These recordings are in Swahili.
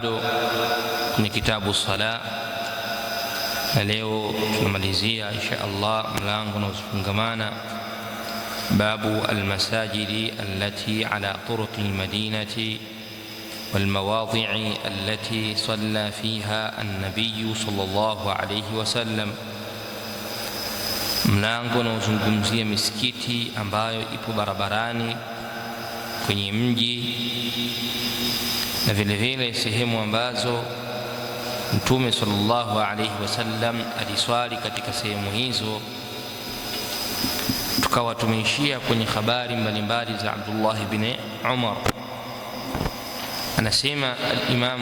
Kwenye kitabu sala, na leo tunamalizia insha Allah mlango unaofungamana babu almasajidi allati ala turuqi almadinati walmawadhi'i allati salla fiha an-nabiy sallallahu alayhi wasallam, mlango unaozungumzia misikiti ambayo ipo barabarani kwenye mji na vile vile sehemu ambazo Mtume sallallahu alayhi wasallam aliswali katika sehemu hizo. Tukawa tumeishia kwenye habari mbalimbali za Abdullah ibn Umar. Anasema al-Imam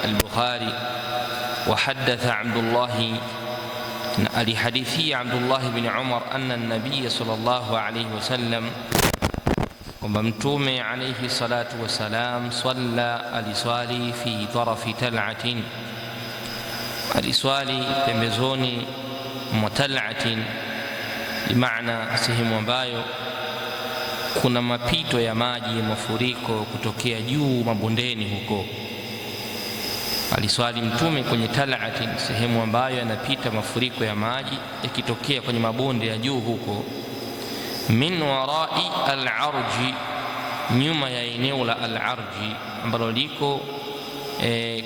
al-Bukhari, wa haddatha Abdullah, alihadithia Abdullah ibn Umar anna an-nabiy sallallahu alayhi wasallam, kwamba Mtume alayhi salatu wassalam salla, aliswali fi tarafi tal'atin, aliswali pembezoni mwa tal'atin, bimaana sehemu ambayo kuna mapito ya maji ya mafuriko kutokea juu mabondeni huko. Aliswali Mtume kwenye tal'atin, sehemu ambayo yanapita mafuriko ya maji yakitokea kwenye mabonde ya juu huko. Min warai al-arji, nyuma ya eneo la al-arji ambalo liko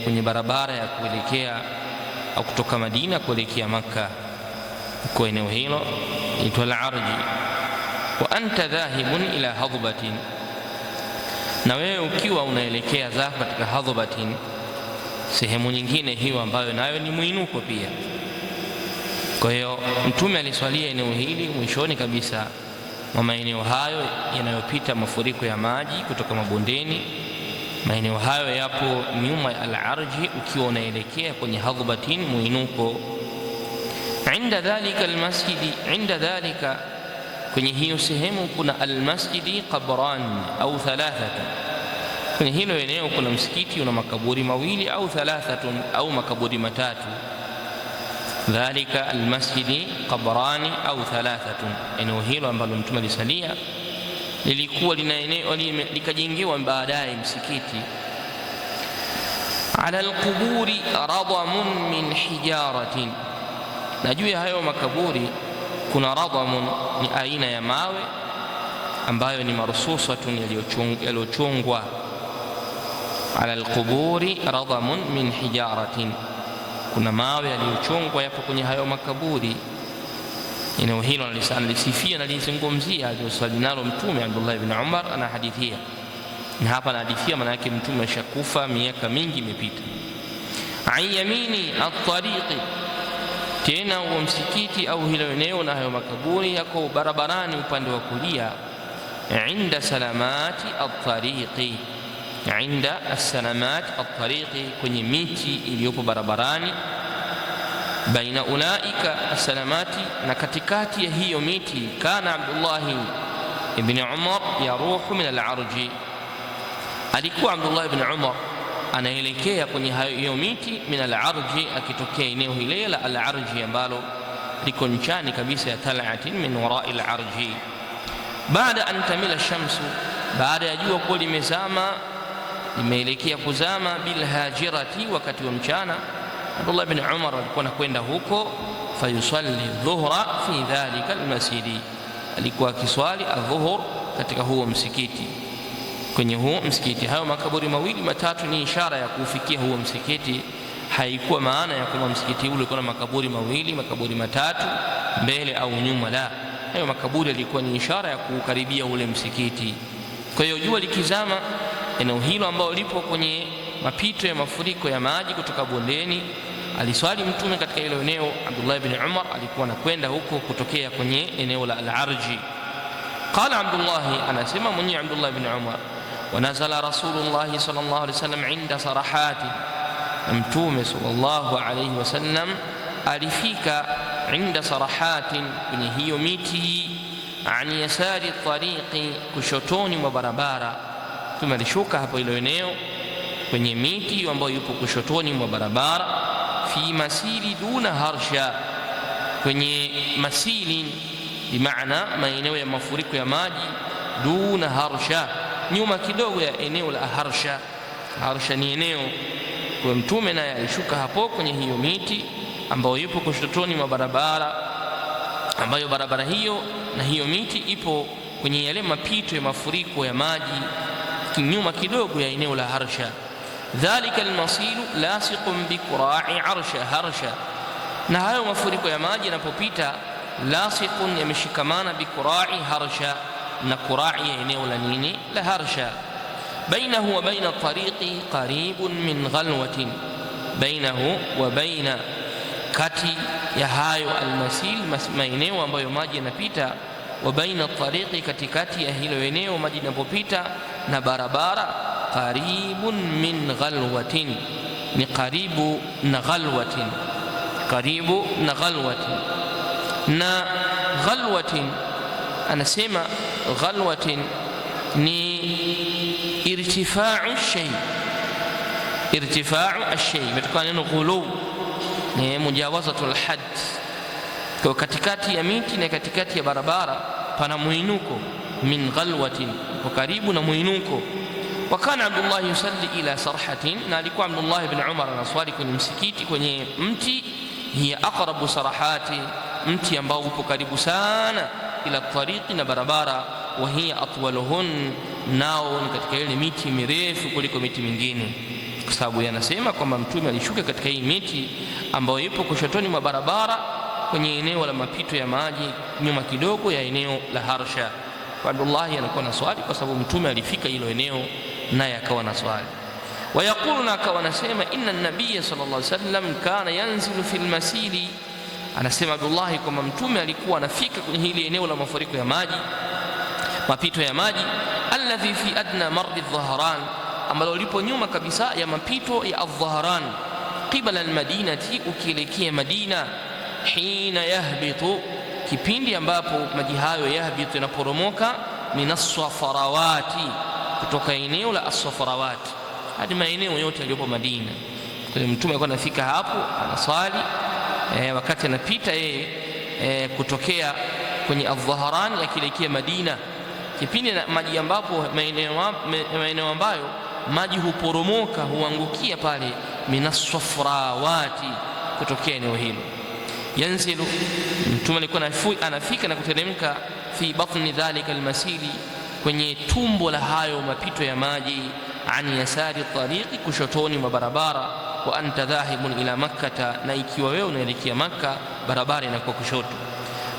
kwenye barabara ya kuelekea au kutoka Madina kuelekea Makka, kwa eneo hilo inaitwa al-arji. Wa anta dhahibun ila hadbatin, na wewe ukiwa unaelekea zako katika hadbatin, sehemu nyingine hiyo ambayo nayo ni mwinuko pia. Kwa hiyo Mtume aliswalia eneo hili mwishoni kabisa mwa maeneo hayo yanayopita mafuriko ya maji kutoka mabondeni. Maeneo hayo yapo nyuma ya al-arji ukiwa unaelekea kwenye hadhbatin, mwinuko. Inda dhalika almasjidi, inda dhalika, kwenye hiyo sehemu kuna almasjidi qabran au thalathatun, kwenye hilo eneo kuna msikiti una makaburi mawili au thalathatun au makaburi matatu. Dhalika almasjidi qabrani au thalathatun, eneo hilo ambalo Mtume alisalia lilikuwa lina eneo likajengewa baadaye msikiti. Ala alquburi radamun min hijaratin, na juu ya hayo makaburi kuna radamun, ni aina ya mawe ambayo ni marsusatun, yaliyochongwa. Ala alquburi radamun min hijaratin, kuna mawe yaliyochongwa yapo kwenye hayo makaburi. Eneo hilo alisifia na alizungumzia aliswali nalo Mtume. Abdullah ibn Umar anahadithia, na hapa anahadithia maana yake Mtume ashakufa miaka mingi imepita. An yamini at-tariqi, tena huo msikiti au hilo eneo na hayo makaburi yako barabarani upande wa kulia. Inda salamati at-tariqi, inda as-salamat at-tariqi, kwenye miti iliyopo barabarani. Baina ulaika as-salamati, na katikati ya hiyo miti. Kana Abdullah ibn Umar yaruhu min al-arji, alikuwa Abdullah ibn Umar anaelekea kwenye hiyo miti min al-arji, akitokea eneo hile la al-arji ambalo liko nchani kabisa ya tal'atin min warai al-arji. Baada an tamila shamsu, baada ya jua kuwa limezama, limeelekea kuzama, bil hajirati, wakati wa mchana, Abdullah ibn Umar alikuwa anakwenda huko. Fayusalli dhuhra fi dhalika almasjidi, alikuwa akiswali adhuhur katika huo msikiti, kwenye huo msikiti. Hayo makaburi mawili matatu ni ishara ya kufikia huo msikiti. Haikuwa maana ya kwamba msikiti ule kuna makaburi mawili makaburi matatu mbele au nyuma, la, hayo makaburi yalikuwa ni ishara ya kukaribia ule msikiti. Kwa hiyo jua likizama, eneo hilo ambalo lipo kwenye mapito ya mafuriko ya maji kutoka bondeni, aliswali Mtume katika hilo eneo. Abdullah ibn Umar alikuwa anakwenda huko kutokea kwenye eneo la al-arji. Qala Abdullah, anasema mwenye Abdullah ibn Umar, wa nazala Rasulullah sallallahu alayhi wasallam inda sarahati, Mtume sallallahu alayhi wasallam alifika inda sarahatin, kwenye hiyo miti, an yasari tariqi, kushotoni mwa barabara. Mtume alishuka hapo hilo eneo kwenye miti ambayo yupo kushotoni mwa barabara. Fi masili duna harsha, kwenye masili bimaana maeneo ya mafuriko ya maji. Duna harsha, nyuma kidogo ya eneo la harsha. Harsha ni eneo. Kwa mtume naye alishuka hapo kwenye hiyo miti ambayo ipo kushotoni mwa barabara, ambayo barabara hiyo na hiyo miti ipo kwenye yale mapito ya mafuriko ya maji kinyuma kidogo ya eneo la Harsha. Dhalika almasilu lasiqun biqura'i harsha, na hayo mafuriko ya maji yanapopita, lasiqun, yameshikamana biqura'i Harsha, na qura'i ya eneo la nini, la Harsha. Bainahu wa baina tariqi qaribun min ghalwatin, bainahu wa baina, kati ya hayo almasil, maeneo ambayo maji yanapita, wa baina tariqi, katikati ya hilo eneo maji yanapopita na barabara, qaribun min ghalwatin, ni karibu na ghalwatin, karibu na ghalwatin. Na ghalwatin, anasema ghalwatin ni irtifa'u shay, irtifa'u ash-shay, imetokana neno ghulu, ni mujawazatul hadd. Kwa katikati ya miti na katikati ya barabara pana muinuko, min ghalwatin, kwa karibu na muinuko. Wa kana Abdullah yusalli ila sarhatin, na alikuwa Abdullah ibn Umar anaswali kwenye msikiti kwenye mti, hiya aqrabu sarahati, mti ambao upo karibu sana, ila tariqi, na barabara, wa hiya atwaluhun, nao ni katika ile miti mirefu kuliko miti mingine, kwa sababu yanasema kwamba mtume alishuka katika hii miti ambayo ipo kushotoni mwa barabara kwenye eneo la mapito ya maji nyuma kidogo ya eneo la Harsha. Kwa Abdullah anakuwa na swali kwa sababu mtume alifika hilo eneo naye akawa na swali. Wayaquluna, akawa anasema, inna an-nabiy sallallahu alaihi wasallam kana yanzilu fil masili, anasema Abdullah kwamba mtume alikuwa anafika kwenye hili eneo la mafuriko ya maji, mapito ya maji, alladhi fi adna mardi adh-Dhahran, ambalo lipo nyuma kabisa ya mapito ya adh-Dhahran, qibala al-Madinati, ukielekea Madina, hina yahbitu, kipindi ambapo maji hayo yahbitu, yanaporomoka, minassafarawati, kutoka eneo la as-Safarawat hadi maeneo yote yaliyopo Madina. Kwa hiyo mtume alikuwa anafika hapo anaswali, wakati anapita yeye kutokea kwenye adh-Dhahran yakielekea Madina, kipindi maji ambapo maeneo ambayo maji huporomoka, huangukia pale, minassafarawati, kutokea eneo hilo. Yanzilu, mtume alikuwa anafika na kuteremka, fi batni dhalika almasili, kwenye tumbo la hayo mapito ya maji, an yasari tariqi, kushotoni mwa barabara, wa anta dhahibun ila makkata, na ikiwa wewe unaelekea Makka, barabara inakuwa kushoto.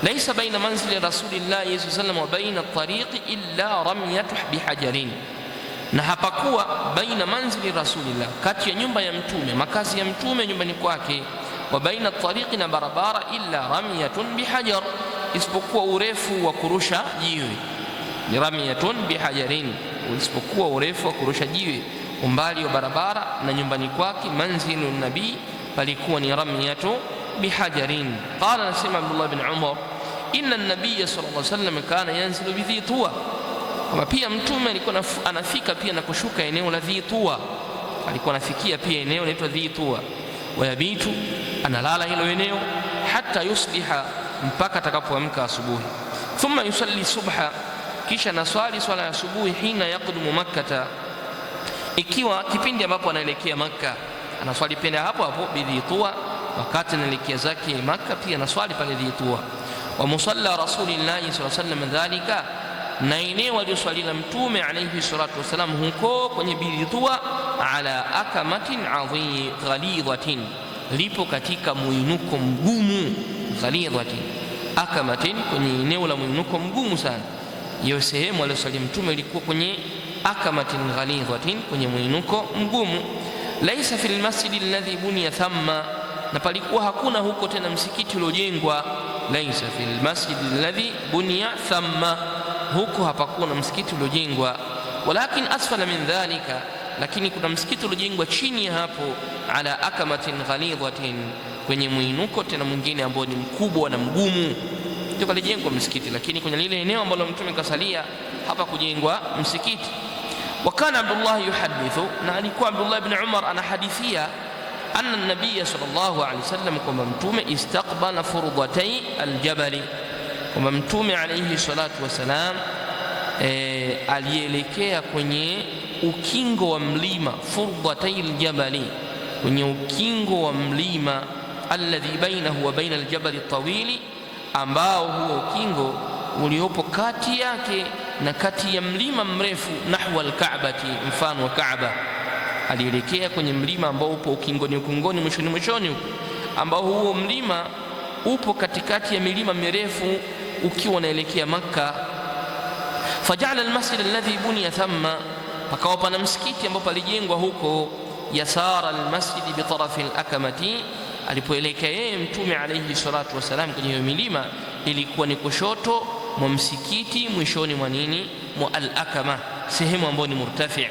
Laisa baina manzili rasulillahi sallallahu alayhi wasallam wa baina at-tariqi illa ramyatu bihajarin, na hapakuwa baina manzili rasulillah, kati ya nyumba ya mtume, makazi ya mtume nyumbani kwake, wa baina at-tariqi, na barabara, illa ramyatun bihajar, isipokuwa urefu wa kurusha jiwe, ni ramyatun bihajarin, isipokuwa urefu wa kurusha jiwe. Umbali wa barabara na nyumbani kwake, manzilu nabii, palikuwa ni ramyatu bihajarin. Qala, nasema Abdullah bin Umar, inna an-nabiy sallallahu alayhi wasallam kana yanzilu bi Dhi Tuwa, kama pia mtume alikuwa anafika pia na kushuka eneo la Dhi Tuwa, alikuwa anafikia pia eneo linaloitwa Dhi Tuwa. Wayabitu, analala hilo eneo, hatta yusbiha, mpaka atakapoamka asubuhi. Thumma yusalli subha, kisha naswali swala ya asubuhi, hina yaqdumu makkata, ikiwa kipindi ambapo anaelekea Makka, anaswali penda hapo hapo Dhi Tuwa, wakati anaelekea zake Makka pia anaswali pale Dhi Tuwa. Wa musalla rasulillahi sallallahu alaihi wasallam dhalika, na eneo aliyoswali na mtume alayhi salatu wasalam huko kwenye Dhi Tuwa, ala akamatin ghalidhatin, lipo katika muinuko mgumu, ghalidhatin, akamatin, kwenye eneo la muinuko mgumu sana. Hiyo sehemu aliyoswali mtume ilikuwa kwenye akamatin ghalidhatin, kwenye muinuko mgumu. Laisa fil masjid alladhi buniya thamma, na palikuwa hakuna huko tena msikiti uliojengwa. Laisa fil masjid alladhi buniya thamma, huko hapakuwa na msikiti uliojengwa. Walakin asfala min dhalika, lakini kuna msikiti uliojengwa chini ya hapo, ala akamatin ghalidhatin, kwenye muinuko tena mwingine ambao ni mkubwa na mgumu, ndio kalijengwa msikiti. Lakini kwenye lile eneo ambalo mtume kasalia hapa kujengwa msikiti. Wakana Abdullah yuhadithu, na alikuwa Abdullah ibn Umar anahadithia, anna an-nabiy sallallahu alayhi wasallam, kwamba mtume istaqbala furdatay al-jabali, kwamba mtume alayhi salatu wasalam alielekea kwenye ukingo wa mlima furdhatayil jabali, kwenye ukingo wa mlima alladhi bainahu wa baina aljabali tawili, ambao huo ukingo uliopo kati yake na kati ya mlima mrefu, nahwa alkaabati, mfano wa Kaaba. Alielekea kwenye mlima ambao upo ukingoni mwishoni huko, ambao huo mlima upo katikati ya milima mirefu ukiwa unaelekea Makka. Faja'ala almasjid alladhi buniya thamma, pakawa pana msikiti ambao palijengwa huko. Yasara almasjid bitarafi alakamati, alipoelekea yeye Mtume alayhi salatu wasalam kwenye hiyo milima, ilikuwa ni kushoto mwa msikiti, mwishoni mwa nini, mwa al-Akama, sehemu ambayo ni murtafi,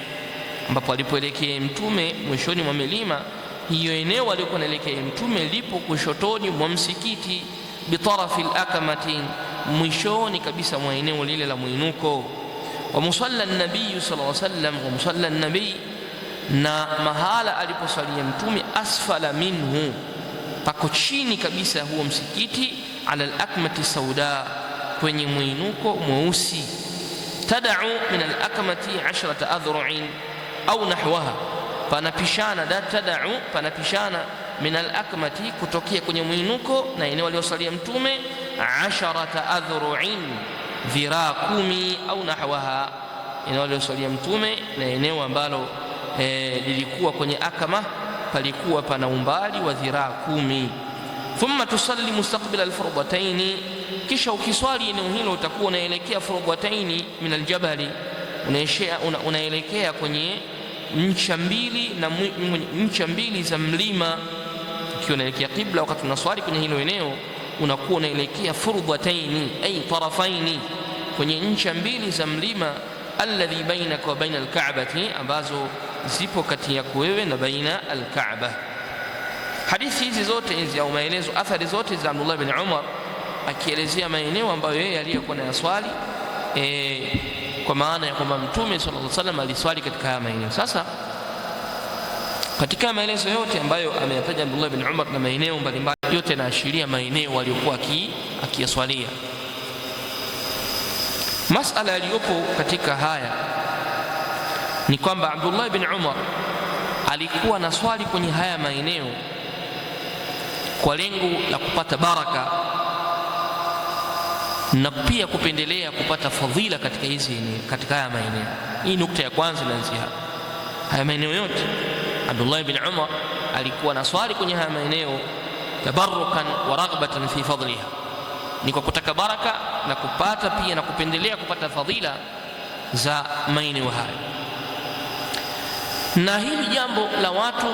ambapo alipoelekea Mtume mwishoni mwa milima hiyo, eneo alikuwa anaelekea Mtume lipo kushotoni mwa msikiti, bitarafi al-Akamati, mwishoni kabisa mwa eneo lile la mwinuko. Wa musalla an-nabii sallallahu alayhi wasallam, wa musalla an-nabii, na mahala aliposalia Mtume, asfala minhu, pako chini kabisa huo msikiti, ala al-akmati sauda, kwenye mwinuko mweusi. Tad'u min al-akmati 10 adhru'in au nahwaha, panapishana tad'u, panapishana min al-akmati, kutokea kwenye mwinuko na eneo aliyosalia Mtume, 10 adhru'in, dhiraa 10 au nahwaha, eneo aliyosalia Mtume na eneo ambalo lilikuwa kwenye Akama palikuwa pana umbali wa dhiraa 10. Thumma tusalli mustaqbila alfurdataini, kisha ukiswali eneo hilo utakuwa unaelekea furdataini min aljabali, unaelekea kwenye ncha mbili za mlima. Ukiwa unaelekea qibla wakati unaswali kwenye hilo eneo, unakuwa unaelekea furdataini ay tarafaini, kwenye ncha mbili za mlima, alladhi bainaka wa baina alka'bati, ambazo zipo kati yako wewe na baina alkaaba. Hadithi hizi zote hizi au maelezo, athari zote za Abdullah bin Umar akielezea maeneo ambayo yeye aliyekuwa na swali, kwa maana ya kwamba Mtume sallallahu alaihi wasallam aliswali katika haya maeneo. Sasa katika maelezo yote ambayo ameyataja Abdullah bin Umar na maeneo mbalimbali, yote yanaashiria maeneo aliyokuwa akiyaswalia. Masala yaliyopo katika haya ni kwamba Abdullah bin Umar alikuwa na swali kwenye haya maeneo kwa lengo la kupata baraka na pia kupendelea kupata fadhila katika haya maeneo. Hii nukta ya kwanza inaanzia haya maeneo yote. Abdullah bin Umar alikuwa na swali kwenye haya maeneo tabarrukan wa raghbatan fi fadliha, ni kwa kutaka baraka na kupata pia na kupendelea kupata fadhila za maeneo haya. Na hili jambo la watu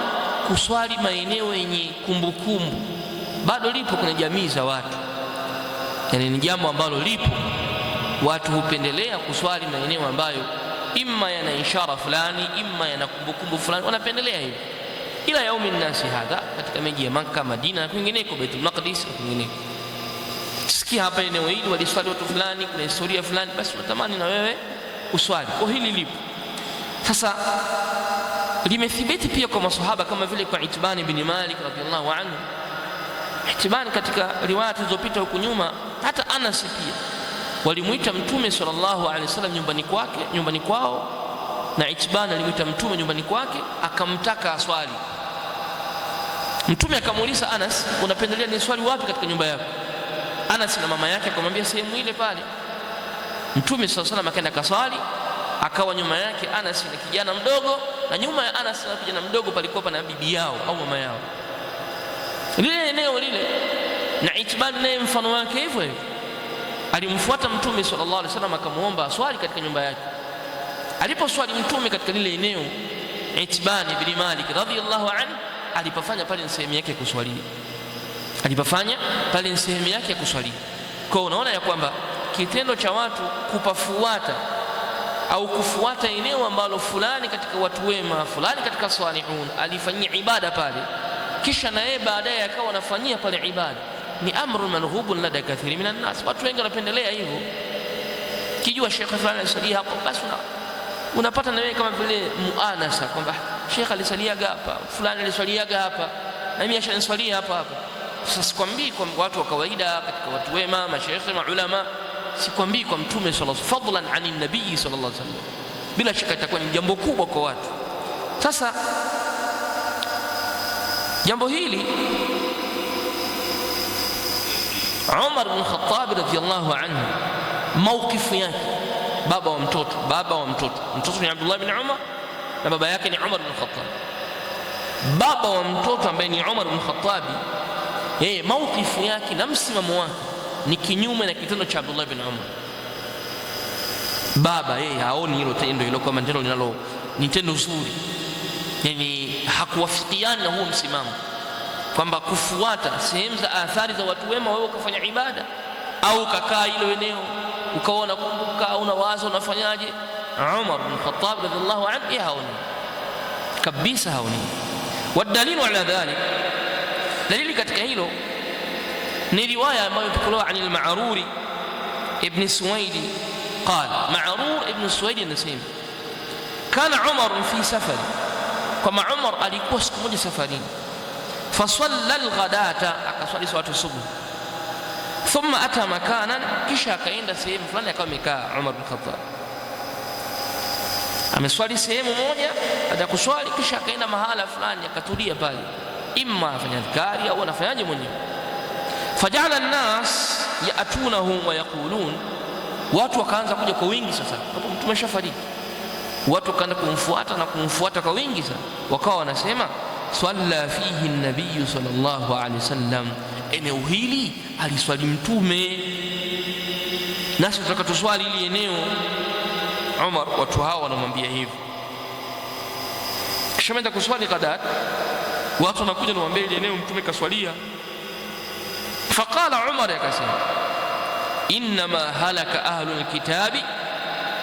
kuswali maeneo yenye kumbukumbu bado lipo kwenye jamii za watu, yani ni jambo ambalo lipo. Watu hupendelea kuswali maeneo ambayo imma yana ishara fulani, imma yana kumbukumbu fulani, wanapendelea hiyo. Ila yaumi nasi hadha, katika miji ya Makka, Madina na kwingineko, Baitul Maqdis na kwingineko, sikia hapa eneo hili waliswali watu fulani, kuna historia fulani, basi unatamani na wewe uswali. Kwa hili lipo. Sasa limethibiti pia kwa maswahaba kama vile kwa Itban ibn Malik radhiyallahu anhu. Itban katika riwaya zilizopita huku nyuma, hata Anas pia walimuita Mtume sallallahu alaihi wasallam nyumbani kwao, na Itban alimuita Mtume nyumbani kwake akamtaka aswali. Mtume akamuuliza Anas, unapendelea ni swali wapi katika nyumba yako? Anas na mama yake akamwambia sehemu ile pale. Mtume sallallahu alaihi wasallam akaenda kaswali, akawa nyuma yake Anas na kijana mdogo, na nyuma ya Anas na kijana mdogo palikuwa pana bibi yao au mama yao, lile eneo lile. Na Itban naye mfano wake hivyo hivyo, alimfuata Mtume sallallahu alaihi wasallam akamuomba aswali katika nyumba yake. Aliposwali Mtume katika lile eneo, Itban ibn Malik radhiyallahu anhu alipofanya pale ni sehemu yake ya kuswalia, Kwa unaona ya kwamba kitendo cha watu kupafuata au kufuata eneo ambalo fulani katika watu wema, fulani katika salihun alifanyia ibada pale, kisha na yeye baadaye akawa anafanyia pale ibada, ni amru manghubun lada kathiri minan nas. Watu wengi wanapendelea hivyo. Kijua Sheikh fulani alisalia hapo, basi unapata na wewe kama vile muanasa kwamba Sheikh alisaliaga hapa, fulani alisaliaga hapa, na mimi ashaniswalia hapa. Sasa sikwambii kwa watu wa kawaida, katika watu wema, mashaikh, maulama, sikwambii kwa mtume sallallahu alaihi wasallam, fadlan ani nabii sallallahu alaihi wasallam, bila shaka itakuwa ni jambo kubwa kwa watu. Sasa jambo hili Umar bin Khattab radhiyallahu anhu, mawqifu yake, baba wa mtoto ni Abdullah bin Umar na baba yake ni Umar bin Khattab. Baba wa mtoto ambaye ni Umar bin Khattab, yeye mawqifu yake na msimamo wake ni kinyume na kitendo cha Abdullah bin Umar. Baba yeye haoni hilo tendo hilo kama tendo ni tendo zuri, yani hakuwafikiana na huo msimamo kwamba kufuata sehemu za athari za watu wema wewe ukafanya ibada, au ukakaa ile eneo ukaona kumbuka unawaza unafanyaje. Umar bin Khattab radhiallahu anhu haoni kabisa, haoni. Wadalilu ala dhalik, dalili katika hilo ni riwaya ambayo tukolewa ani al-Ma'ruri ibn Suwaidi qala, Ma'rur ibn Suwaidi anasema kana Umar fi safari, kama Umar alikuwa siku moja safarini, fasalla al-ghadata, akaswali swala subuh, thumma ata makanan, kisha akaenda sehemu fulani akawa amekaa. Umar bin Khattab ameswali sehemu moja, baada ya kuswali kisha akaenda mahala fulani akatulia pale, imma afanya dhikari au anafanyaje mwenyewe. Fajala an-nas ya'tunahu wa yaqulun, watu wakaanza kuja kwa wingi. Sasa hapo mtume shafariki, watu wakaanza kumfuata kwa wingi. Sasa wakawa wanasema swalla fihi an-nabiy sallallahu alaihi wasallam, eneo hili aliswali mtume, nasi tunataka tuswali ili eneo. Umar, watu hao wanamwambia hivi, kisha ameenda kuswali Ghadat, watu wanakuja kumwambia ile eneo mtume kaswalia. Faqala Umar, akasema innama halaka ahlul kitabi,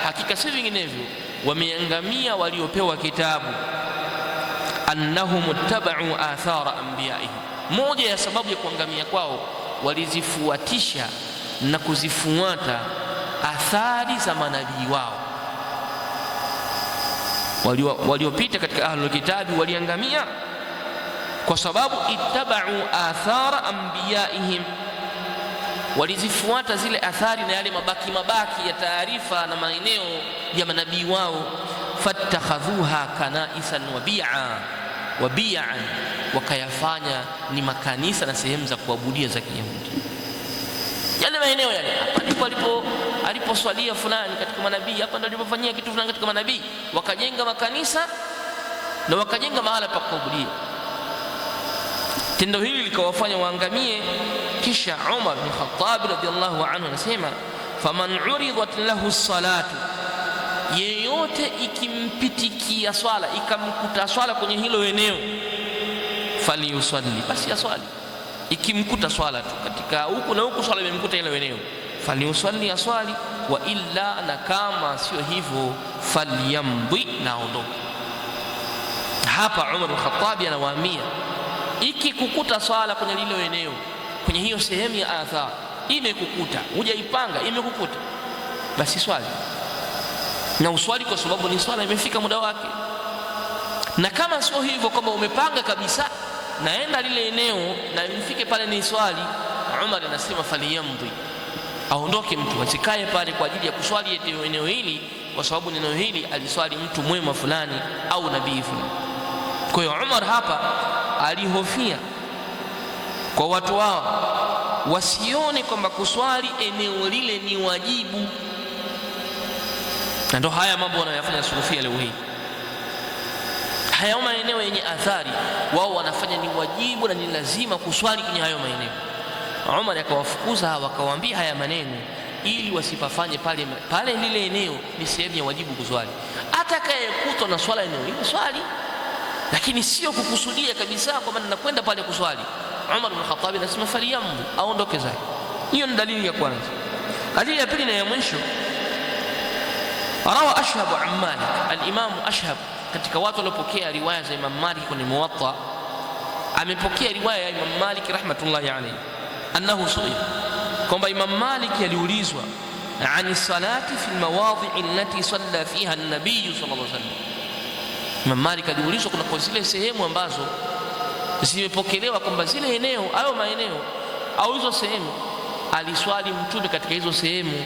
hakika si vinginevyo wameangamia waliopewa kitabu, annahum ittaba'u athara anbiya'ihim, moja ya sababu ya kuangamia kwao walizifuatisha na kuzifuata athari za manabii wao. Waliopita katika ahlul kitabi waliangamia kwa sababu ittaba'u athara anbiya'ihim, walizifuata zile athari na yale mabaki ya taarifa na maeneo ya manabii wao. Fattakhadhuha kanaisan wa bi'an, wakayafanya ni makanisa na sehemu za kuabudia za Kiyahudi. Yale maeneo yale, hapa ndipo aliposwalia fulani katika manabii, hapa ndipo alipofanyia kitu fulani katika manabii, wakajenga makanisa na wakajenga mahala pa kuabudia. Tendo hili likawafanya waangamie. Kisha Umar bin Khattab radhiallahu anhu anasema faman uridat lahu salatu, yeyote ikimpitikia swala, ikamkuta swala kwenye hilo eneo, falyusalli, basi aswali. Ikimkuta swala tu katika huku na huku, swala imemkuta hilo eneo, falyusalli, aswali. Wa illa, na kama sio hivyo, falyamdi, na ondoke. Hapa Umar bin Khattab anawaambia, ikikukuta swala kwenye lile eneo, kwenye hiyo sehemu ya athar, imekukuta, hujaipanga, imekukuta, basi swali, na uswali kwa sababu ni swala imefika muda wake. Na kama sio hivyo, kama umepanga kabisa naenda lile eneo na imfike pale ni swali, Umar anasema faliyamdi, aondoke mtu, asikae pale kwa ajili ya kuswali eneo hili, kwa sababu eneo hili aliswali mtu mwema fulani au nabii fulani. Kwa hiyo Umar hapa alihofia kwa watu wao wasione kwamba kuswali eneo lile ni wajibu, na ndio haya mambo wanayofanya Sufia leo hii. Haya maeneo yenye athari wao wanafanya ni wajibu na ni lazima kuswali kwenye hayo maeneo. Umar akawafukuza hawa, akawaambia haya maneno ili wasipafanye pale lile eneo ni sehemu ya wajibu kuswali. Atakayekutwa na swala eneo hilo swali, lakini sio kukusudia kabisa kwamba ninakwenda pale kuswali. Umar bin Khattab anasema faliyamdi, aondoke zake. Hiyo ni dalili ya kwanza. Dalili ya pili na ya mwisho, rawa Ashhab an Malik, al-Imam Ashhab katika watu waliopokea riwaya za Imam Malik kwenye Muwatta, amepokea riwaya ya Imam Malik rahmatullahi alayhi annahu su'ila, kwamba Imam Malik aliulizwa ani salati fi almawadhi' allati salla fiha an-nabiy sallallahu alayhi wasallam. Imam Malik aliulizwa kuna zile sehemu ambazo zimepokelewa kwamba zile eneo au maeneo au hizo sehemu aliswali mtume katika hizo sehemu,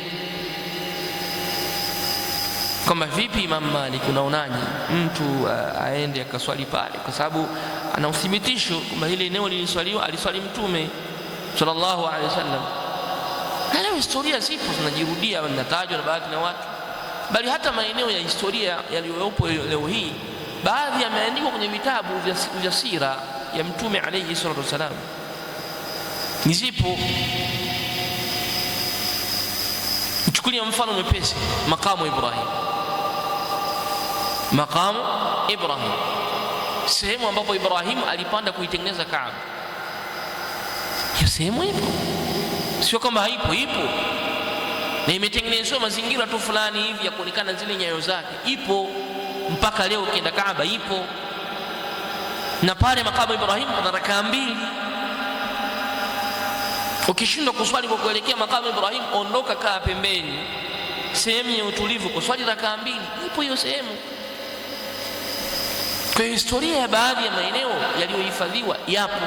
Kama vipi Imam Malik unaonaje mtu aende akaswali pale, kwa sababu ana uthibitisho kwamba ile eneo liliswaliwa, aliswali Mtume sallallahu alaihi wasallam. Na leo historia zipo zinajirudia, zinatajwa na baadhi ya watu, bali hata maeneo ya historia yaliyopo leo hii baadhi yameandikwa kwenye vitabu vya sira ya Mtume alayhi salatu wasallam. Nizipo. Chukulia mfano mwepesi, makamu Ibrahim. Makamu Ibrahim, sehemu ambapo Ibrahim alipanda kuitengeneza Kaaba. Hiyo sehemu ipo, sio kama haipo, ipo na imetengenezwa mazingira tu fulani hivi ya kuonekana zile nyayo zake. Ipo mpaka leo, ukienda Kaaba ipo. Na pale makamu Ibrahim kuna rakaa mbili. Ukishindwa kuswali kwa kuelekea makamu Ibrahim, ondoka, kaa pembeni, sehemu ya utulivu, kuswali rakaa mbili. Ipo hiyo sehemu. Kwa historia ya baadhi ya maeneo yaliyohifadhiwa yapo.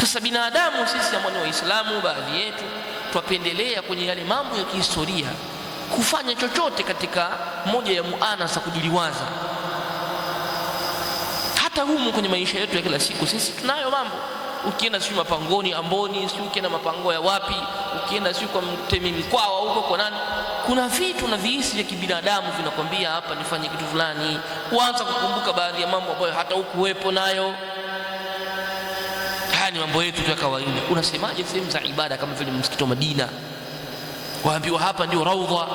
Sasa binadamu sisi ambao ni Waislamu, baadhi yetu twapendelea kwenye yale mambo ya kihistoria kufanya chochote katika moja ya muanasa, kujiliwaza. Hata humu kwenye maisha yetu ya kila siku sisi tunayo mambo. Ukienda siyo Mapangoni, Amboni, siyo ukienda mapango ya wapi, ukienda siyo kwa Mtemi Mkwawa huko kwa nani, kuna vitu na viisi vya kibinadamu vinakwambia hapa nifanye kitu fulani. Uanza kukumbuka baadhi ya mambo ambayo hata hukuwepo nayo. Haya ni mambo yetu ya kawaida. Unasemaje sehemu za ibada kama vile msikiti wa Madina, waambiwa hapa ndio raudha,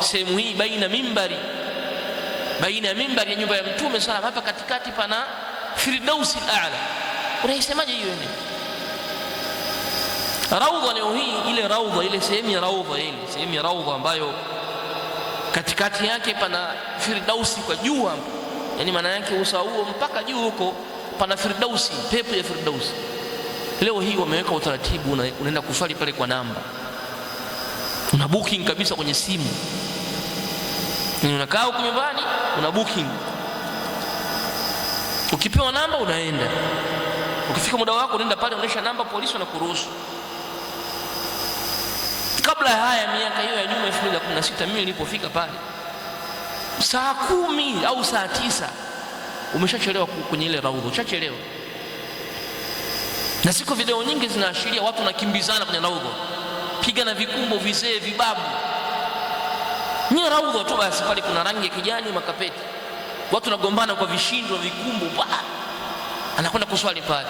sehemu hii baina ya mimbari ya nyumba ya Mtume sallam, hapa katikati pana Firdausi al-A'la. Unaisemaje hiyo? Raudha leo hii, ile raudha, ile sehemu ya raudha ambayo katikati yake pana Firdausi kwa juu, yani maana yake usawa huo mpaka juu huko pana Firdausi, pepo ya Firdausi. Leo hii wameweka utaratibu, unaenda kuswali pale kwa namba, una booking kabisa kwenye simu. Unakaa huko nyumbani, una booking, ukipewa namba unaenda, ukifika muda wako unaenda pale, unaisha namba, polisi wanakuruhusu. Kabla ya haya, miaka hiyo ya nyuma 2016, mimi nilipofika pale saa 10 au saa 9 umeshachelewa kwenye ile raudha, ushachelewa. Na siku video nyingi zinaashiria watu wanakimbizana kwenye raudha, piga na vikumbo, vizee, vibabu. Ni raudha tu basi, pale kuna rangi ya kijani, makapeti, watu wanagombana kwa vishindo, vikumbo, anakwenda kuswali pale.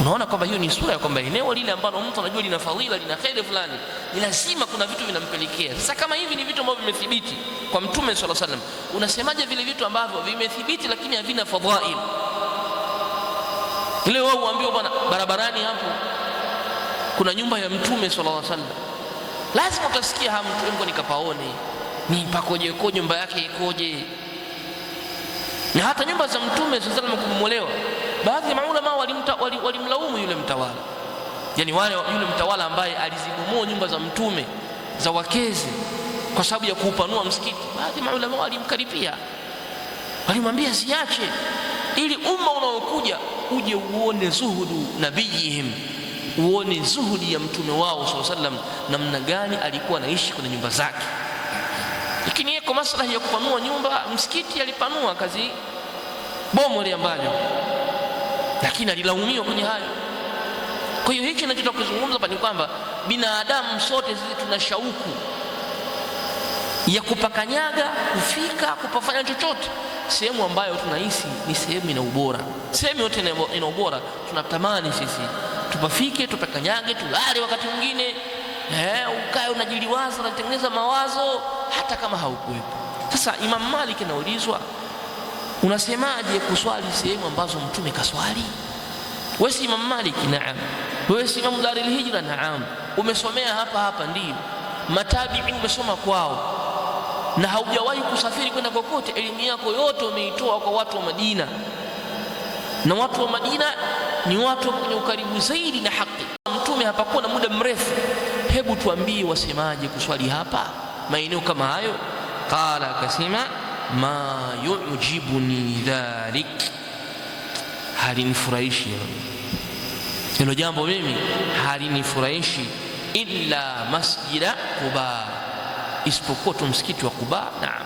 Unaona kwamba hiyo ni sura ya kwamba eneo lile ambalo mtu anajua lina fadhila, lina khairi fulani, ni lazima kuna vitu vinampelekea. Sasa kama hivi ni vitu ambavyo vimethibiti kwa Mtume sallallahu alaihi wasallam, unasemaje vile vitu ambavyo vimethibiti lakini havina fadhail? Ile wao uambiwa bwana, barabarani hapo kuna nyumba ya Mtume sallallahu alaihi wasallam, lazima utasikia mtu nikapaone ni pakoje, kwa nyumba yake ikoje. Na hata nyumba za Mtume sallallahu alaihi wasallam kubomolewa, baadhi ya maulama walimlaumu yule mtawala, yani yule mtawala ambaye alizibomoa nyumba za Mtume za wakezi kwa sababu ya kuupanua msikiti. Baadhi ya maulama walimkaripia, walimwambia ziache, ili umma unaokuja uje uone zuhudu nabiyihim, uone zuhudi ya mtume wao sallallahu alaihi wasallam, namna gani alikuwa anaishi kwenye nyumba zake. Lakini yeye kwa maslahi ya kupanua nyumba, msikiti alipanua kazi bomo ile ambayo, lakini alilaumiwa kwenye hayo. Kwa hiyo hicho ninachotaka kuzungumza hapa ni kwamba binadamu sote sisi tuna shauku ya kupakanyaga, kufika, kupafanya chochote sehemu ambayo tunahisi ni sehemu ina ubora. Sehemu yote ina ubora tunatamani sisi tupafike, tupakanyage, tulale. Wakati mwingine ukae unajiliwaza, unatengeneza mawazo hata kama haukuwepo. Sasa Imam Malik anaulizwa, unasemaje kuswali sehemu ambazo Mtume kaswali? Wewe si Imam Malik? Naam. Wewe si Imam Darul Hijra? Naam. Umesomea hapa? Ndio. Matabi'i umesoma kwao na haujawahi kusafiri kwenda kokote. Elimu yako yote umeitoa kwa watu wa Madina, na watu wa Madina ni watu wenye ukaribu zaidi na haki. Mtume hapakuwa na muda mrefu. Hebu tuambie, wasemaje kuswali hapa maeneo kama hayo? Qala, akasema, ma yujibuni dhalik, halinifurahishi hilo jambo, mimi halinifurahishi illa masjida Quba, isipokuwa tu msikiti wa Quba. Naam,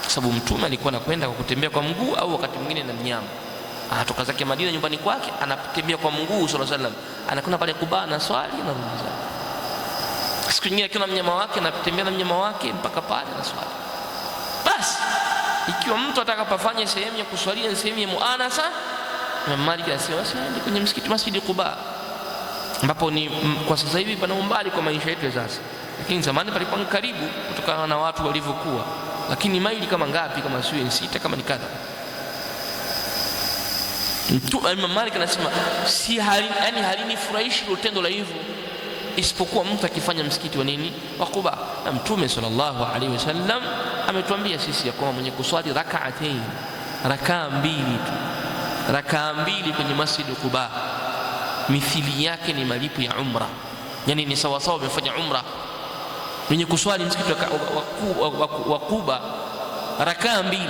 sababu mtume alikuwa anakwenda kwa kutembea kwa mguu, au wakati mwingine na mnyama. Anatoka zake Madina nyumbani kwake, anatembea kwa mguu sallallahu alaihi wasallam, anakwenda pale Quba na swali na rudi zake. Siku nyingine akiwa na mnyama wake, anatembea na mnyama wake mpaka pale na swali. Basi ikiwa mtu atakapofanya sehemu ya kuswalia sehemu ya muanasa, Imam Malik anasema asiende kwenye msikiti Masjid Quba, ambapo ni kwa sasa hivi pana umbali kwa maisha yetu sasa, lakini zamani palikuwa karibu kutokana na watu walivyokuwa, lakini maili kama ngapi, kama sio 6 kama ni kadha. Imam Malik anasema si halinifurahishi tendo la hivyo, isipokuwa mtu akifanya msikiti wa nini, wa Quba. Na Mtume sallallahu alaihi wasallam ametuambia sisi ya kwamba mwenye kuswali rak'atayn, rakaa mbili kwenye Masjid Quba, mithili yake ni malipo ya umra, yani ni sawa sawa umefanya umra. Mwenye kuswali msikiti wa Quba rakaa mbili,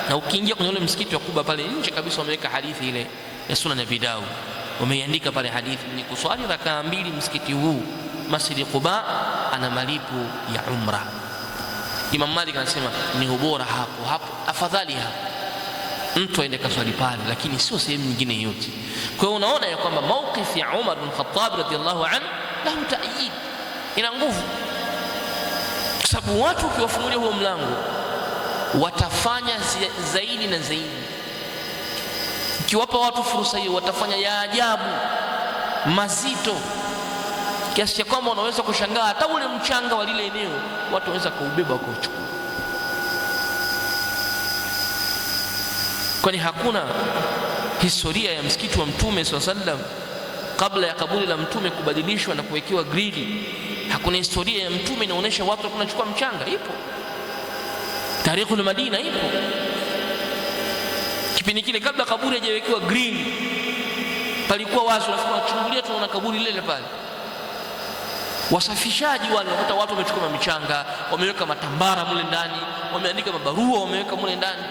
na ukiingia kwenye ule msikiti wa Quba pale nje kabisa wameweka hadithi ile ya Sunan Abi Dawud, wameiandika pale hadithi, mwenye kuswali rakaa mbili msikiti huu Masjid Quba ana malipo ya umra. Imam Malik anasema ni ubora hapo, afadhali hapo mtu aende kaswali pale, lakini sio sehemu nyingine yote. Kwa hiyo unaona ya kwamba mawqif ya Umar bin Khattab radhiyallahu anhu lahu ta'yid, ina nguvu, kwa sababu watu ukiwafungulia huo mlango watafanya zaidi na zaidi. Ukiwapa watu fursa hiyo watafanya ya ajabu mazito, kiasi cha kwamba unaweza kushangaa hata ule mchanga wa lile eneo watu wanaweza kuubeba wakauchukua. Kwani hakuna historia ya msikiti wa Mtume sallallahu alaihi wasallam kabla ya kaburi la Mtume kubadilishwa na kuwekewa grili? Hakuna historia ya Mtume inaonyesha watu wanachukua mchanga? Ipo. Tarikhul Madina ipo. Kipindi kile kabla kaburi hajawekewa grili palikuwa wazi, unachungulia tunaona kaburi lile pale. Wasafishaji wale wanakuta watu wamechukua michanga, wameweka matambara mule ndani, wameandika mabarua wameweka mule ndani.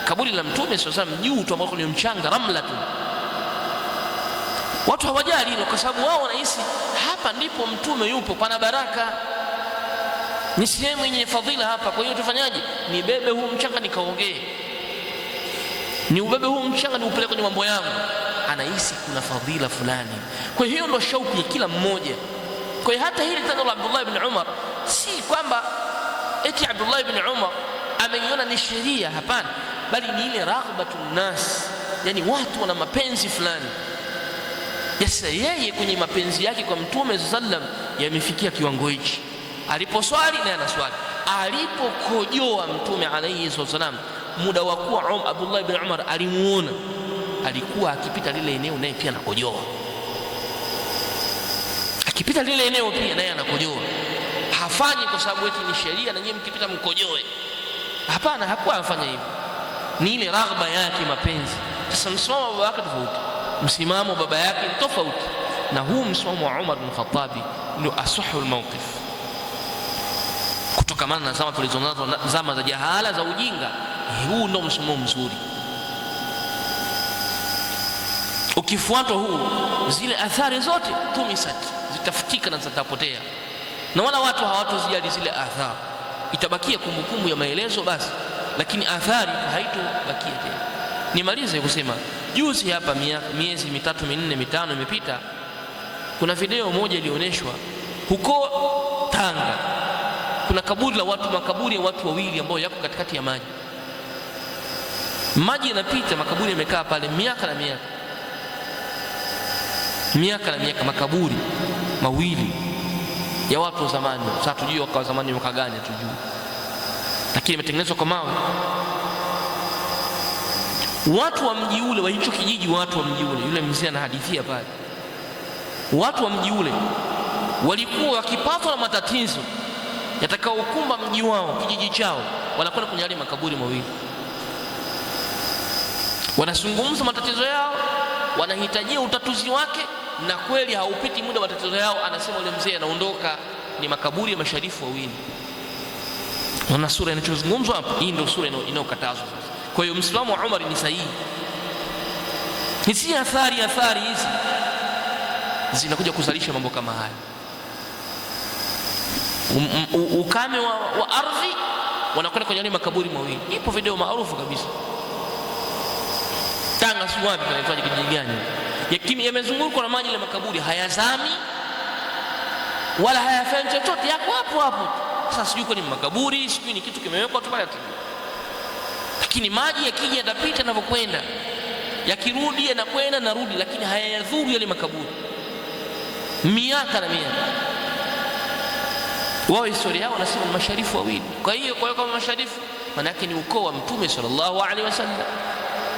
Kaburi la Mtume sallallahu alaihi wasallam juu tu ambako ni mchanga, ramla tu. Watu hawajali hilo, kwa sababu wao wanahisi hapa ndipo Mtume yupo, pana baraka, ni sehemu yenye fadhila hapa. Kwa hiyo tufanyaje? Nibebe huu mchanga nikaongee, ni ubebe huu mchanga ni upeleke kwenye mambo yangu. Anahisi kuna fadhila fulani. Kwa hiyo ndio shauku ya kila mmoja. Kwa hiyo hata hili tendo la Abdullah ibn Umar si kwamba eti Abdullah ibn Umar ameiona ni sheria, hapana, bali ni ile raghbatun nas, yani watu wana mapenzi fulani. Sasa yeye kwenye mapenzi yake kwa Mtume sallam yamefikia kiwango hichi, aliposwali naye anaswali, alipokojoa Mtume alayhi wasallam muda wa kuwa Abdullah ibn Umar alimuona alikuwa akipita lile eneo naye pia anakojoa, akipita lile eneo pia naye anakojoa. Hafanyi kwa sababu eti ni sheria na nyinyi mkipita mkojoe, hapana, hakuwa afanya hivyo, ni ile raghba yake, mapenzi. Sasa msimamo wa baba yake tofauti, msimamo wa baba yake tofauti, na huu msimamo wa Umar bin Khattab ndio asahul mawqif, kutokamana na zama tulizonazo, zama za jahala za ujinga. Huu ndio msimamo mzuri. Ukifuatwa huu, zile athari zote tumisat, zitafutika na zitapotea, na wala watu hawatozijali zile athari. Itabakia kumbukumbu ya maelezo basi, lakini athari haitobakia tena. Nimalize kusema juzi hapa, miezi 3, 4, 5 imepita, kuna video moja ilionyeshwa huko Tanga. Kuna kaburi la watu, makaburi ya watu wawili ambao yako katikati ya maji. Maji yanapita, makaburi yamekaa pale miaka na miaka, makaburi mawili ya watu wa zamani. Sasa tujui wakawa zamani mwaka gani hatujui, lakini imetengenezwa kwa mawe. Watu wa mji ule wa hicho kijiji, watu wa mji ule, yule mzee anahadithia pale, watu wa mji ule walikuwa wakipatwa na matatizo yatakaokumba mji wao, kijiji chao, wanakwenda kwenye yale makaburi mawili, wanazungumza matatizo yao, wanahitajia utatuzi wake, na kweli haupiti muda matatizo yao, anasema yule mzee anaondoka, ni makaburi ya masharifu wawili. Wana sura inachozungumzwa hapa, hii ndio sura inayokatazwa. Kwa hiyo msimamo wa Umar ni sahihi, ni si athari hizi zinakuja kuzalisha mambo kama haya. ukame wa ardhi, wanakwenda kwenye yale makaburi mawili. Ipo video maarufu kabisa, Tanga si wapi panaitwaje, kijiji gani, yamezungukwa na maji ile makaburi, hayazami wala hayafanyi chochote, yako hapo hapo. Sasa sijui kwa ni makaburi, sijui ni kitu kimewekwa tu pale, lakini maji yakija yatapita yanavyokwenda, yakirudi yanakwenda narudi, lakini hayayadhuru yale makaburi miaka na miaka. Wao historia yao wanasema ni masharifu wawili. Kwa hiyo kama masharifu maana yake ni ukoo wa Mtume sallallahu alaihi wasallam.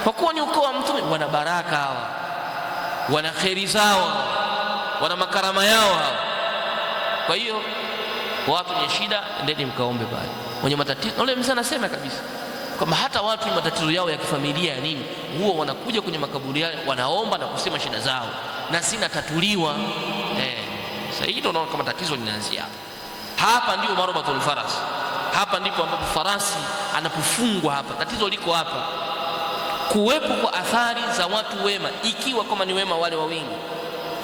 Kwa kuwa ni ukoo wa Mtume, wana baraka hawa, wana kheri zao, wana makarama yao hawa. Kwa hiyo watu wenye shida, endeni mkaombe pale. Wenye matatizo, yule mzee anasema kabisa kwamba hata watu wenye matatizo yao ya kifamilia ya nini, huo wanakuja kwenye makaburi yale, wanaomba na kusema shida zao na zinatatuliwa. Sasa hii ndio unaona kama tatizo linaanzia hapa. Ndio marobatul faras, hapa ndipo ambapo farasi anapofungwa. Hapa tatizo liko hapa, kuwepo kwa athari za watu wema, ikiwa kama ni wema wale wawingi,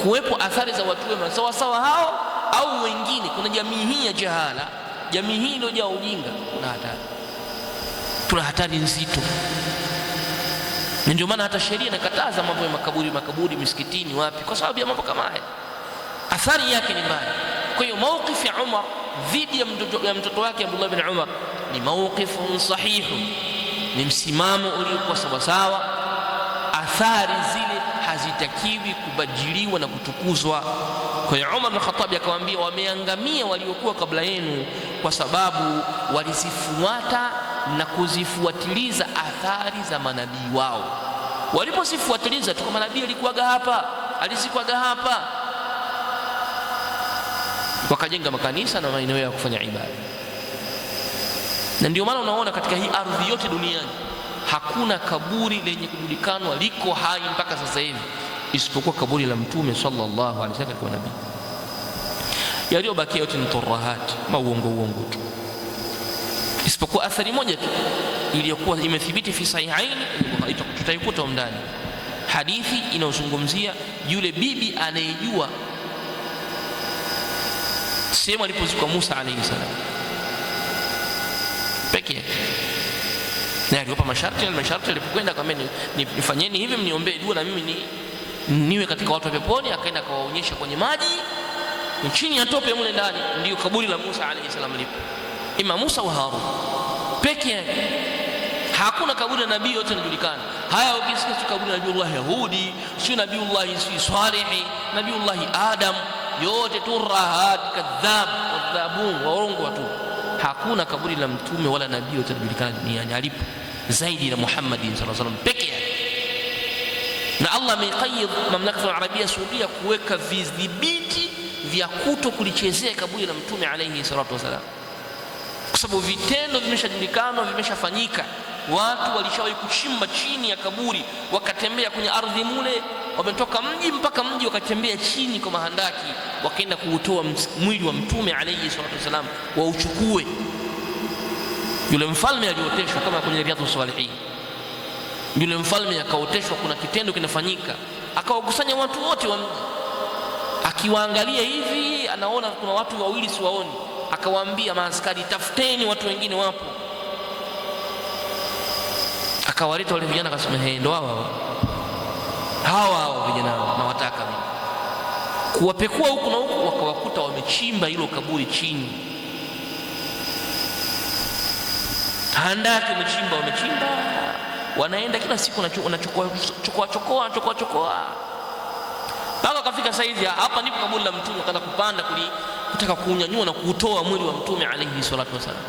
kuwepo athari za watu wema sawa sawa hao au wengine. Kuna jamii hii ya jahala, jamii hii iliyojaa ujinga, tuna hatari nzito. Na ndio maana hata sheria inakataza mambo ya makaburi misikitini, wapi, kwa sababu ya mambo kama haya, athari yake ni mbaya. Kwa hiyo mawqif ya Umar dhidi ya mtoto wake Abdullah bin Umar ni mawqifun sahihu, ni msimamo uliokuwa sawasawa. Athari zile hazitakiwi kubadiliwa na kutukuzwa. Kwa hiyo Umar bin Khattab akawaambia, wameangamia waliokuwa kabla yenu kwa sababu walizifuata na kuzifuatiliza athari za manabii wao. Walipozifuatiliza tu, kama nabii alikuwaga hapa, alizikwaga hapa, wakajenga makanisa na maeneo ya kufanya ibada. Na ndio maana unaona katika hii ardhi yote duniani hakuna kaburi lenye kujulikanwa liko hai mpaka sasa hivi isipokuwa kaburi la Mtume sallallahu alaihi wasallam kwa nabii. Yaliyobakia yote ni turahati, uongo tu, isipokuwa athari moja tu iliyokuwa imethibiti fi sahihaini, tutaikuta ndani hadithi inayozungumzia yule bibi anayejua sehemu alipozikwa Musa alayhi salam pekee yake, na aliwapa masharti. Alipokwenda akamwambia, nifanyeni hivi, mniombee dua na mimi niwe katika watu wa peponi. Akaenda akawaonyesha kwenye maji chini ya tope mule ndani ndio kaburi la Musa alayhi salam lipo, ima Musa wa Harun pekee yake. Hakuna kaburi la nabii yote yanajulikana. Haya, ukisikia kaburi la Nabiiullah Yahudi, sio Nabiiullah Salih, Nabiiullah Adam, yote turahat, kadhab, wadhabun, waongo watu. Hakuna kaburi la mtume wala nabii yote yanajulikana duniani alipo zaidi la Muhammad sallallahu alaihi wasallam pekee yake. Na Allah ameqayyid mamlaka ya Arabia Saudia kuweka vidhibiti vya kuto kulichezea kaburi la mtume alayhi salatu wasalam, kwa sababu vitendo vimeshajulikana, vimeshafanyika. Watu walishawahi kuchimba chini ya kaburi, wakatembea kwenye ardhi mule, wametoka mji mpaka mji, wakatembea chini kwa mahandaki, wakaenda kuutoa mwili wa mtume alayhi salatu wasalam wauchukue. Yule mfalme alioteshwa, kama kwenye Riyadhus Salihin, yule mfalme akaoteshwa, kuna kitendo kinafanyika, akawakusanya watu wote wa mji, akiwaangalia hivi anaona kuna watu wawili siwaoni, akawaambia maaskari, tafuteni watu wengine wapo. Akawaleta wale vijana, akasema ndo hawa vijana na wataka mimi. Kuwapekua huku na huku, wakawakuta wamechimba hilo kaburi chini, handaki wamechimba, wanaenda kila siku wanachukua mpaka kafika saizi hapa ndipo kaburi la mtume, akaanza kupanda kutaka kuunyanyua na kuutoa mwili wa mtume alayhi salatu wasallam.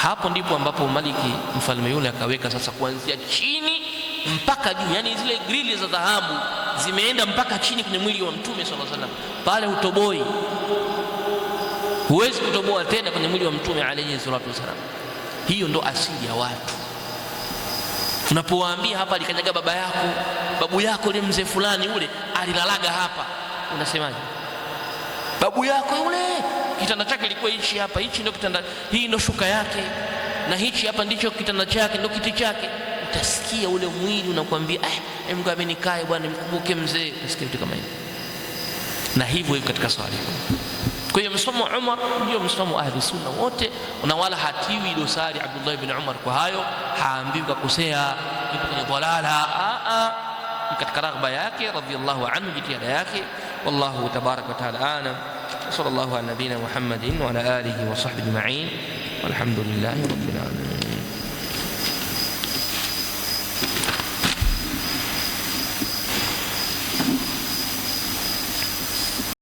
Hapo ndipo ambapo Maliki mfalme yule akaweka sasa kuanzia chini mpaka juu, yani zile grili za dhahabu zimeenda mpaka chini kwenye mwili wa mtume sallallahu alaihi wasallam. Pale utoboi, huwezi kutoboa tena kwenye mwili wa mtume alayhi salatu wasallam. Hiyo ndo asili ya watu. Unapowaambia hapa alikanyaga babu yako ile mzee fulani ule alilalaga hapa, unasemaje? Babu yako yule kitanda chake kilikuwa hichi hapa, hichi ndio kitanda, hii ndio shuka yake, na hichi hapa ndicho kitanda chake, ndio kiti chake. Utasikia ule mwili unakuambia Mungu amenikae bwana, mkumbuke mzee. Utasikia kitu kama hivi. Na hivyo katika swali Kwa hiyo msomo Umar ndio msomo ahli sunna wote, na wala hatiwi dosari Abdullah ibn Umar kwa hayo, haambiwi kukosea, yupo kwenye dhalala. Katika raghba yake radhiyallahu anhu, jitihada yake. Wallahu tabaraka wa taala alam. Sallallahu ala nabina Muhammadin wa ala alihi wa sahbihi ajma'in, walhamdulillahi rabbil alamin.